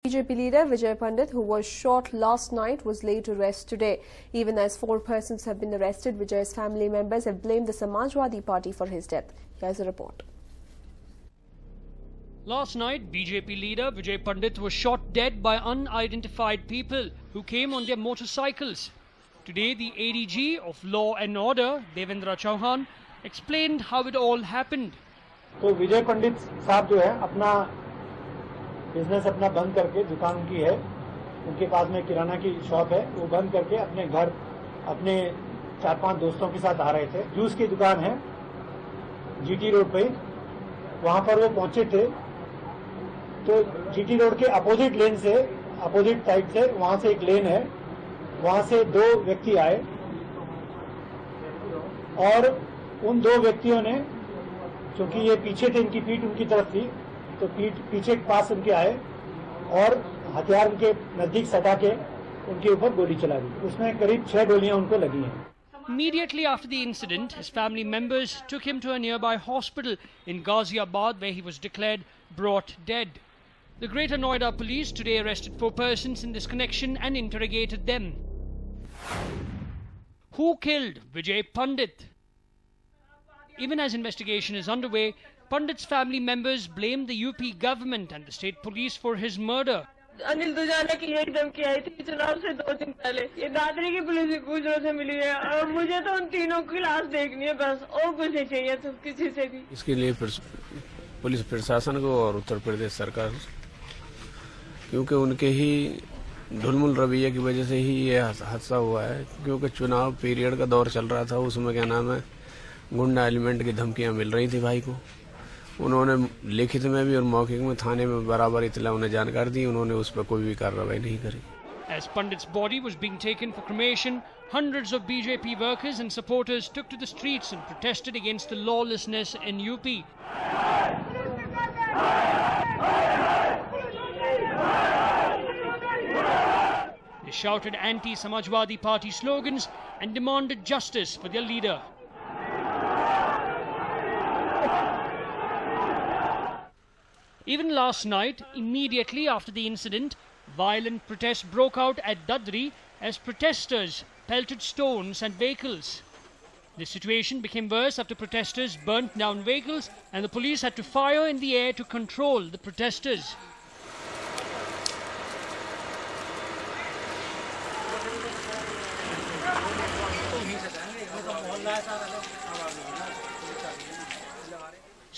BJP leader Vijay Pandit, who was shot last night, was laid to rest today. Even as 4 persons have been arrested, Vijay's family members have blamed the Samajwadi Party for his death. Here's a report. Last night, BJP leader Vijay Pandit was shot dead by unidentified people who came on their motorcycles. Today, the ADG of Law and Order, Devendra Chauhan, explained how it all happened. तो विजय पंडित साहब जो है अपना business अपना बंद करके, दुकान उनकी है, उनके पास में किराना की शॉप है, वो बंद करके अपने घर अपने 4-5 दोस्तों के साथ आ रहे थे। जूस की दुकान है जीटी रोड पे, वहां पर वो पहुंचे थे तो जीटी रोड के अपोजिट लेन से, अपोजिट साइड से, वहां से एक लेन है, वहां से 2 व्यक्ति आए और उन 2 व्यक्तियों ने, क्योंकि ये पीछे थे, इनकी पीठ उनकी तरफ थी, तो पीछे के पास उनके आए और हथियार उनके नजदीक सटा के उनके ऊपर गोली चला दी। उसमें करीब 6 गोलियां उनको लगी हैं। Immediately after the incident, his family members took him to a nearby hospital in Ghaziabad, where he was declared brought dead. The Greater Noida police today arrested 4 persons in this connection and interrogated them. Who killed Vijay Pandit? Even as investigation is underway, Pandit's family members blame the UP government and the state police for his murder. Anil Dujana की एक धमकी आई थी चुनाव से 2 दिन पहले। ये दादरी की पुलिस की गुजरों से मिली है और मुझे तो उन तीनों की लाश देखनी है बस, और कुछ नहीं चाहिए तो किसी से भी। इसके लिए पुलिस प्रशासन को और उत्तर प्रदेश सरकार, क्योंकि उनके ही ढुलमुल रवैये की वजह से ही ये हादसा हुआ है। क्योंकि चुनाव पीरियड का दौर चल रहा था, उसमें क्या नाम है, गुंडा एलिमेंट की धमकियां मिल रही थी भाई को। उन्होंने लिखित में भी और मौखिक में थाने में बराबर इतला उन्हें जानकारी दी, उन्होंने उस पर कोई भी कार्रवाई नहीं करी। As Pandit's body was being taken for cremation, hundreds of BJP workers and supporters took to the streets and protested against the lawlessness in UP. They shouted anti-Samajwadi Party slogans and demanded justice for their leader. Even last night, immediately after the incident, violent protests broke out at Dadri as protesters pelted stones at vehicles. The situation became worse after protesters burnt down vehicles and the police had to fire in the air to control the protesters.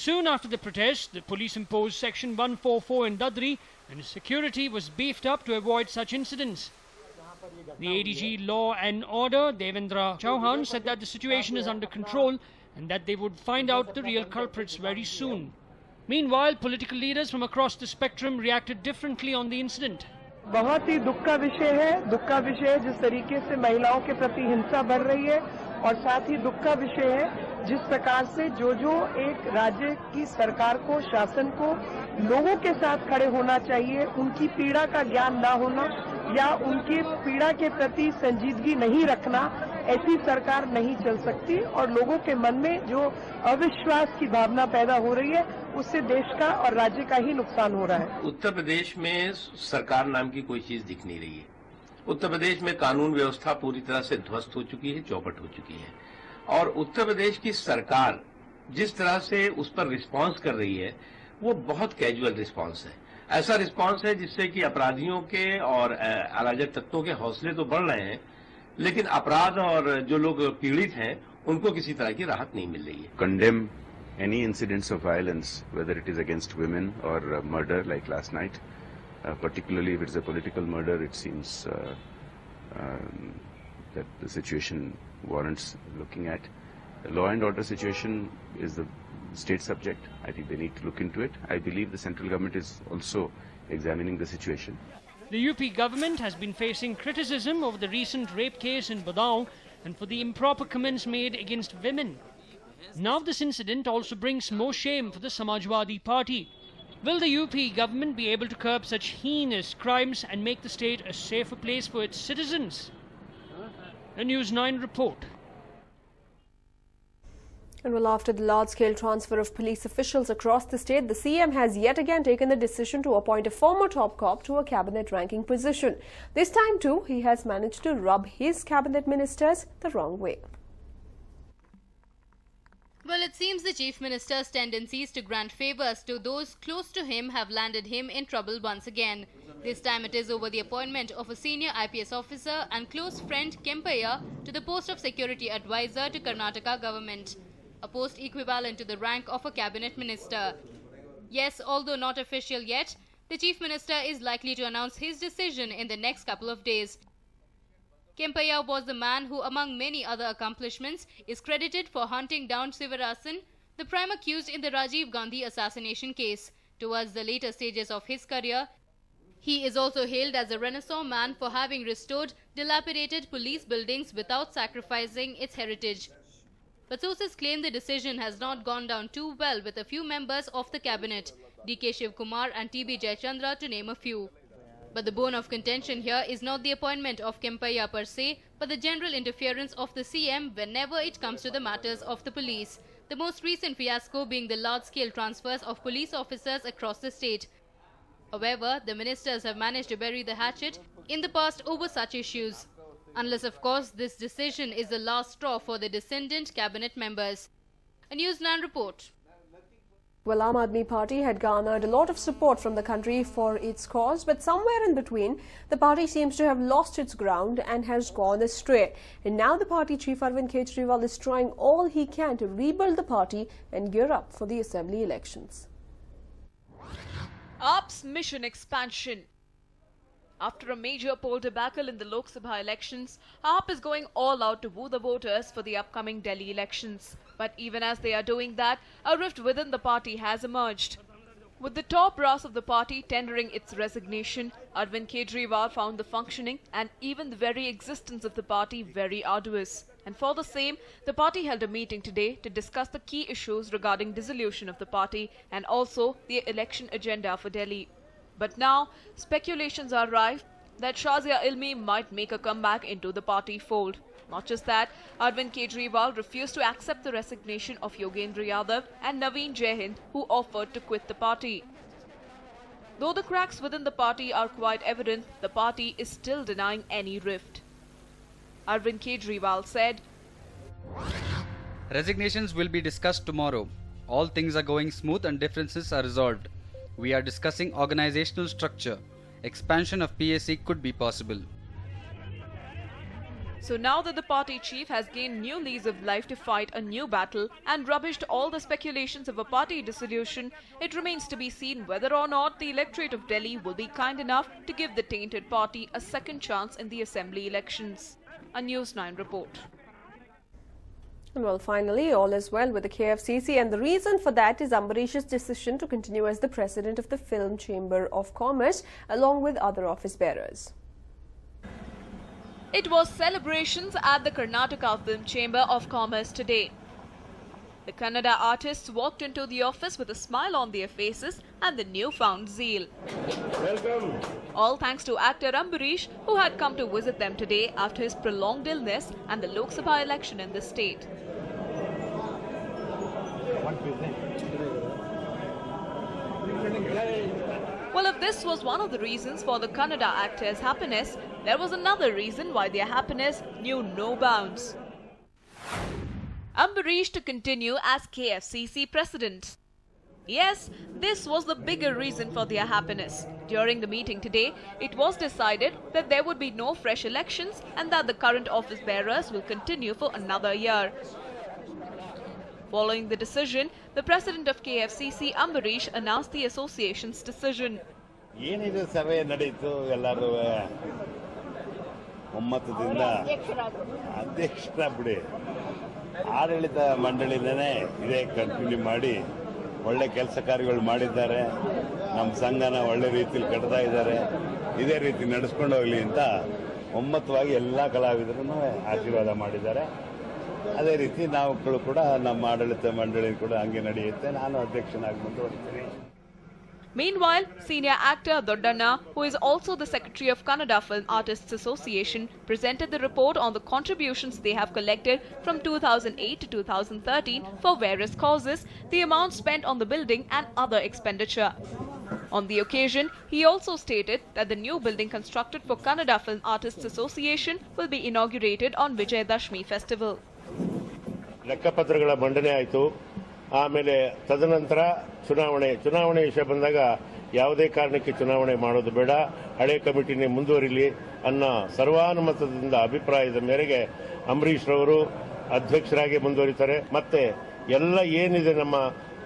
Soon after the protest, the police imposed Section 144 in Dadri and security was beefed up to avoid such incidents. The ADG Law and Order, Devendra Chauhan, said that the situation is under control and that they would find out the real culprits very soon. Meanwhile, political leaders from across the spectrum reacted differently on the incident. बहुत ही दुख का विषय है, दुख का विषय है जिस तरीके से महिलाओं के प्रति हिंसा बढ़ रही है, और साथ ही दुख का विषय है जिस प्रकार से जो एक राज्य की सरकार को, शासन को लोगों के साथ खड़े होना चाहिए, उनकी पीड़ा का ज्ञान ना होना या उनकी पीड़ा के प्रति संजीदगी नहीं रखना, ऐसी सरकार नहीं चल सकती और लोगों के मन में जो अविश्वास की भावना पैदा हो रही है, उससे देश का और राज्य का ही नुकसान हो रहा है। उत्तर प्रदेश में सरकार नाम की कोई चीज दिख नहीं रही है। उत्तर प्रदेश में कानून व्यवस्था पूरी तरह से ध्वस्त हो चुकी है, चौपट हो चुकी है, और उत्तर प्रदेश की सरकार जिस तरह से उस पर रिस्पांस कर रही है वो बहुत कैजुअल रिस्पांस है। ऐसा रिस्पांस है जिससे कि अपराधियों के और अराजक तत्वों के हौसले तो बढ़ रहे हैं, लेकिन अपराध और जो लोग पीड़ित हैं उनको किसी तरह की राहत नहीं मिल रही है। Condemn any incidents of violence, whether it is against women or murder like last night. Particularly if it's a political murder, it seems that the situation warrants looking at. The law and order situation is the state subject. I think they need to look into it. I believe the central government is also examining the situation. The UP government has been facing criticism over the recent rape case in Badaun and for the improper comments made against women. Now this incident also brings more shame for the Samajwadi Party. Will the UP government be able to curb such heinous crimes and make the state a safer place for its citizens? A News9 report. And well, after the large-scale transfer of police officials across the state, the CM has yet again taken the decision to appoint a former top cop to a cabinet-ranking position. This time too, he has managed to rub his cabinet ministers the wrong way. Well, it seems the Chief Minister's tendencies to grant favours to those close to him have landed him in trouble once again. This time it is over the appointment of a senior IPS officer and close friend Kempaiah to the post of Security Advisor to Karnataka government, a post equivalent to the rank of a cabinet minister. Yes, although not official yet, the Chief Minister is likely to announce his decision in the next couple of days. Kempaiah was the man who, among many other accomplishments, is credited for hunting down Sivarasan, the prime accused in the Rajiv Gandhi assassination case. Towards the later stages of his career, he is also hailed as a Renaissance man for having restored dilapidated police buildings without sacrificing its heritage. But sources claim the decision has not gone down too well with a few members of the cabinet, D.K. Shivkumar and T.B. Jayachandra to name a few. But the bone of contention here is not the appointment of Kempaiah per se, but the general interference of the CM whenever it comes to the matters of the police. The most recent fiasco being the large-scale transfers of police officers across the state. However, the ministers have managed to bury the hatchet in the past over such issues. Unless, of course, this decision is the last straw for the descendant cabinet members. A News9 report. Well, Aam Aadmi Party had garnered a lot of support from the country for its cause, but somewhere in between, the party seems to have lost its ground and has gone astray. And now the party chief Arvind Kejriwal is trying all he can to rebuild the party and gear up for the assembly elections. AAP's mission expansion. After a major poll debacle in the Lok Sabha elections, AAP is going all out to woo the voters for the upcoming Delhi elections. But even as they are doing that, a rift within the party has emerged. With the top brass of the party tendering its resignation, Arvind Kejriwal found the functioning and even the very existence of the party very arduous. And for the same, the party held a meeting today to discuss the key issues regarding dissolution of the party and also the election agenda for Delhi. But now, speculations are rife that Shazia Ilmi might make a comeback into the party fold. Not just that, Arvind Kejriwal refused to accept the resignation of Yogendra Yadav and Naveen Jaihind, who offered to quit the party. Though the cracks within the party are quite evident, the party is still denying any rift. Arvind Kejriwal said, "Resignations will be discussed tomorrow. All things are going smooth and differences are resolved. We are discussing organizational structure. Expansion of PAC could be possible." So now that the party chief has gained new lease of life to fight a new battle and rubbished all the speculations of a party dissolution, it remains to be seen whether or not the electorate of Delhi will be kind enough to give the tainted party a second chance in the assembly elections. A News9 report. And well, finally, all is well with the KFCC, and the reason for that is Ambarish's decision to continue as the president of the Film Chamber of Commerce, along with other office bearers. It was celebrations at the Karnataka Film Chamber of Commerce today. The Kannada artists walked into the office with a smile on their faces and the newfound zeal. Welcome. All thanks to actor Ambarish, who had come to visit them today after his prolonged illness and the Lok Sabha election in the state. Well, if this was one of the reasons for the Kannada actors' happiness, there was another reason why their happiness knew no bounds. Ambarish to continue as KFCC president. Yes, this was the bigger reason for their happiness. During the meeting today, it was decided that there would be no fresh elections and that the current office bearers will continue for another year. Following the decision, the president of KFCC, Ambarish, announced the association's decision. ಏನಿದೆ ಸಭೆ ನಡೆಯಿತು ಎಲ್ಲರೂ ಒಮ್ಮತದಿಂದ ಅಧ್ಯಕ್ಷರ ಬಿಡಿ ಆಡಳಿತ ಮಂಡಳಿನೇ ಇದೇ continue ಮಾಡಿ ಒಳ್ಳೆ ಕೆಲಸ ಕಾರ್ಯಗಳು ಮಾಡಿದ್ದಾರೆ ನಮ್ಮ ಸಂಘನ ಒಳ್ಳೆ ರೀತಿಯಲ್ಲಿ ಕಟ್ತಾ ಇದ್ದಾರೆ ಇದೇ ರೀತಿ ನಡೆಸ್ಕೊಂಡು ಹೋಗಲಿ ಅಂತ ಒಮ್ಮತವಾಗಿ ಎಲ್ಲ ಕಲಾವಿದರನ್ನು ಆಶೀರ್ವಾದ ಮಾಡಿದ್ದಾರೆ ಅದೇ ರೀತಿ ನಾವು ಕೂಡ ನಮ್ಮ ಆಡಳಿತ ಮಂಡಳಿ ಕೂಡ ಹಂಗೆ ನಡೆಯುತ್ತೆ ನಾನು ಅಧ್ಯಕ್ಷನಾಗಿ ಮುಂದುವರಿತೀನಿ Meanwhile, senior actor Doddanna, who is also the secretary of Kannada Film Artists Association, presented the report on the contributions they have collected from 2008 to 2013 for various causes, the amount spent on the building and other expenditure. On the occasion, he also stated that the new building constructed for Kannada Film Artists Association will be inaugurated on Vijayadashmi festival. ಲೆಕ್ಕಪತ್ರಗಳ ಮಂಡನೆ ಆಯಿತು. ಆಮೇಲೆ ತದನಂತರ ಚುನಾವಣೆ ವಿಷಯ ಬಂದಾಗ ಯಾವುದೇ ಕಾರಣಕ್ಕೆ ಚುನಾವಣೆ ಮಾಡೋದು ಬೇಡ, ಹಳೆ ಕಮಿಟಿನೇ ಮುಂದುವರಿಲಿ ಅನ್ನೋ ಸರ್ವಾನುಮತದಿಂದ ಅಭಿಪ್ರಾಯದ ಮೇರೆಗೆ ಅಂಬರೀಶ್ ರವರು ಅಧ್ಯಕ್ಷರಾಗಿ ಮುಂದುವರಿತಾರೆ. ಮತ್ತೆ ಎಲ್ಲ ಏನಿದೆ ನಮ್ಮ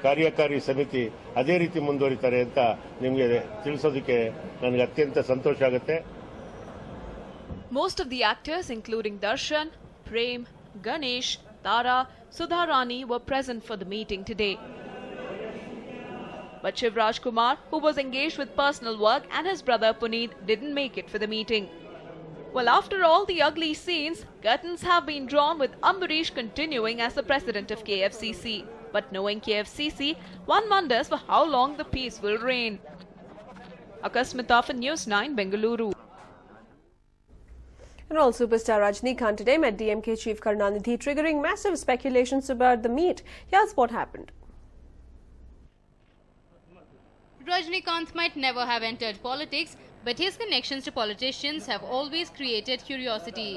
ಕಾರ್ಯಕಾರಿ ಸಮಿತಿ ಅದೇ ರೀತಿ ಮುಂದುವರಿತಾರೆ ಅಂತ ನಿಮಗೆ ತಿಳಿಸೋದಕ್ಕೆ ನನಗೆ ಅತ್ಯಂತ ಸಂತೋಷ ಆಗುತ್ತೆ. Most of the actors including Darshan, Prem, Ganesh, Tara, Sudharani were present for the meeting today. But Shivraj Kumar, who was engaged with personal work, and his brother Puneet didn't make it for the meeting. Well, after all the ugly scenes, curtains have been drawn with Ambarish continuing as the president of KFCC. But knowing KFCC, one wonders for how long the peace will reign. Akasmita for News9, Bengaluru. And all superstar Rajinikanth today met DMK chief Karunanidhi, triggering massive speculations about the meet. Here's what happened. Rajinikanth might never have entered politics, but his connections to politicians have always created curiosity.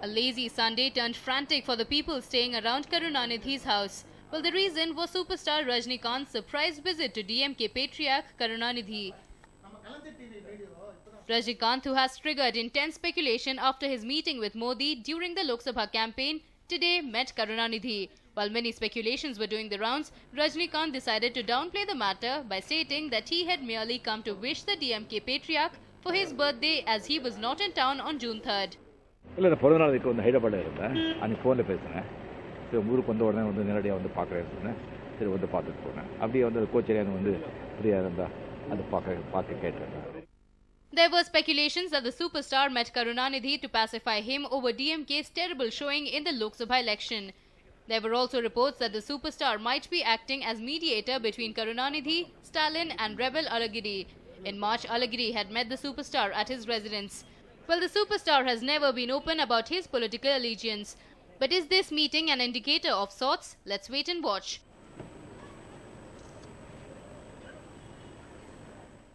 A lazy Sunday turned frantic for the people staying around Karunanidhi's house. Well, the reason was superstar Rajinikanth's surprise visit to DMK patriarch Karunanidhi. Rajinikanth, who has triggered intense speculation after his meeting with Modi during the Lok Sabha campaign, today met Karunanidhi. While many speculations were doing the rounds, Rajinikanth decided to downplay the matter by stating that he had merely come to wish the DMK patriarch for his birthday as he was not in town on June 3rd. இல்லை இந்த பிறந்த நாளுக்கு வந்து ஹைதராபாத்தில் இருந்தேன், அன்றைக்கி ஃபோனில் பேசினேன். சரி ஊருக்கு வந்த உடனே வந்து நேரடியாக வந்து பார்க்குறேன்னு சொன்னேன். சரி வந்து பார்த்துட்டு போனேன். அப்படியே வந்து கோச்சரியாக வந்து ஃப்ரீயாக இருந்தால் அது பார்க்க கேட்டேன். There were speculations that the superstar met Karunanidhi to pacify him over DMK's terrible showing in the Lok Sabha election. There were also reports that the superstar might be acting as mediator between Karunanidhi, Stalin and rebel Alagiri. In March, Alagiri had met the superstar at his residence. Well, the superstar has never been open about his political allegiance. But is this meeting an indicator of sorts? Let's wait and watch.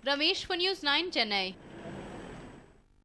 Ramesh for News9, Chennai.